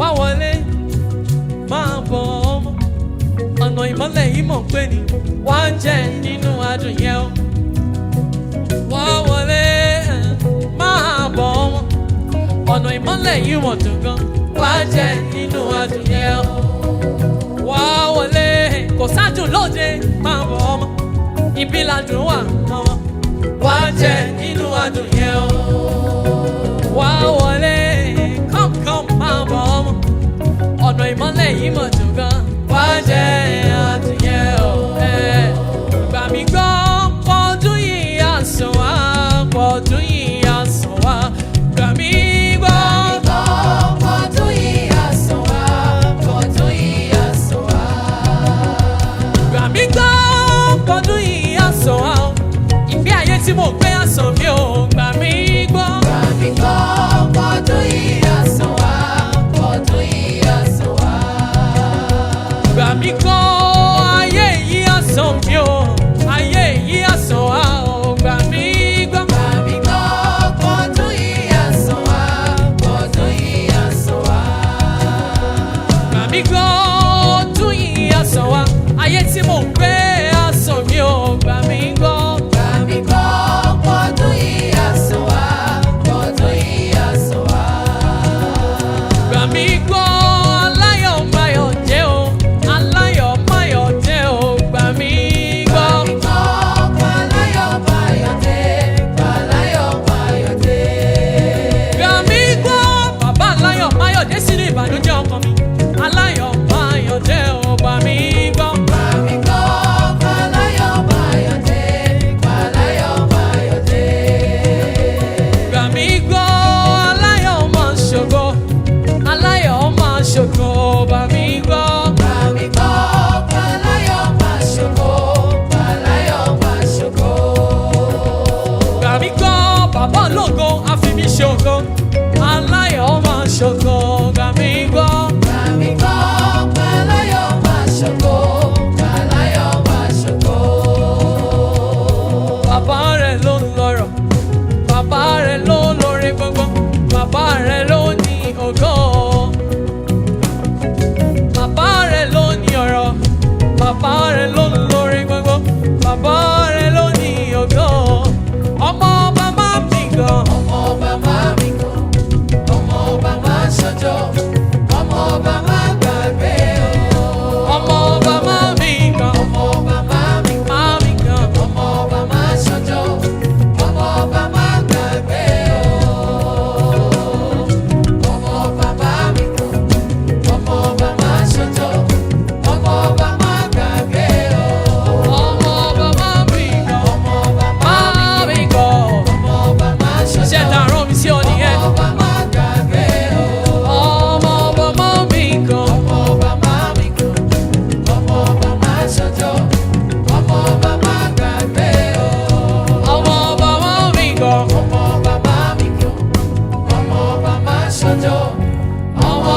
wá wọlé máa bọ̀ ọmọ ọ̀nà ìmọ́lẹ̀ yìí mọ̀ pé ni wá jẹ nínú adùn yẹn o wá wọlé máa bọ̀ ọmọ ọ̀nà ìmọ́lẹ̀ yìí mọ̀ dùn gan wá jẹ nínú adùn yẹn o wá wọlé kò sádùn lóde máa bọ̀ ọmọ ibi ládùn wà ọmọ wá jẹ nínú adùn yẹn o wá wọlé come máa bọ̀ ọmọ ọ̀nà ìmọ́lẹ̀ yìí mọ̀ dùn gan wá jẹ adùn yẹn o gbà mí gbọ́ pọ́dún yìí àsàn wá pọ́dún yìí àsàn wá gbà mí gbọ́ pọ́dún yìí àsàn wá pọ́dún yìí àsàn wá. gbà mí gbọ́ pọ́dún yìí àsàn wá ìgbé ayé tí mo gbé àsàn mi ò gbà mí gbọ́. Gbà mí gbọ́ pọ́dún yìí àsàn wá pọ́dún yìí àsàn wá. Gbà mí gbọ́ ayé yìí àsàn mi ò ayé yìí àsàn wá ò gbà mí gbọ́. Gbà mí gbọ́ pọ́dún yìí àsàn wá pọ́dún yìí àsàn wá. Gbà mí gbọ́ ọdún yìí àsàn wá ayé tí mo gbé àsàn mi ò gbà mí gbọ́. Gbà mí gbọ́ pọ́dún yìí àsàn wá pọ́dún yìí àsàn wá. Gbà mí gbọ́ aláyọ̀ máyọ̀ jẹ́ o aláyọ̀ máyọ̀ jẹ́ o gbà mí gbọ́. Gbà mí gbọ́ pàláyọ̀ báyọ̀ dé pàláyọ̀ báyọ̀ dé. Gbà mí gbọ́ bàbá aláyọ̀ máyọ̀ dé sínú ìbànújẹ́ ọkàn mi aláyọ̀ máyọ̀ jẹ́ o gbà mí gbọ́. Gbà mí gbọ́ pàláyọ̀ báyọ̀ dé pàláyọ̀ báyọ̀ dé. Gbà mí gbọ́ aláyọ̀ máa ṣògo aláyọ̀ máa ṣògo gbà mí gbọ́. Gbà mí gbọ́ pàláyọ̀ máa ṣògo pàláyọ̀ máa ṣògo. Gbà mí gbọ́ bàbá ológo á fi mí ṣògo aláyọ̀ máa ṣògo gbà mí gbọ́. Gbà mí gbọ́ pàláyọ̀ máa ṣògo pàláyọ̀ máa ṣògo. Bàbá rẹ̀ ló ń lọ́rọ̀ bàbá rẹ̀ ló ń lórí gbogbo bàbá rẹ̀ ló ní ògo. Bàbá rẹ̀ ló ní ọ̀rọ̀ bàbá rẹ̀ ló ń lórí gbogbo bàbá rẹ̀ ló ní ògo. Ọmọ ọba máa mi gan Ọmọ ọba máa mi kàn, ọmọ ọba máa ṣọjọ́, ọmọ ọba máa gbàgbé o. ọmọ ọba máa mi gan Ọmọ ọba máa mi kàn, máa mi gan ọmọ ọba máa ṣọjọ́, ọmọ ọba máa gbàgbé o. Ọmọ ọba máa mi kàn, ọmọ ọba máa ṣọjọ́, ọmọ ọba máa gbàgbé o. ọmọ ọba máa mi gan Ọmọ ọba máa mi gan ọmọ ọba máa ṣọjọ́, ṣẹ̀dá rán mi sí ọ nìyẹn. ọmọ ọba máa gbàgbé o. Ọmọ ọba máa mi gan Ọmọ ọba máa mi kàn, ọmọ ọba máa ṣọjọ́, ọmọ ọba máa gbàgbé o. ọmọ ọba máa mi gan Ọmọ ọba máa mi kàn, ọmọ ọba máa ṣọjọ́, ọmọ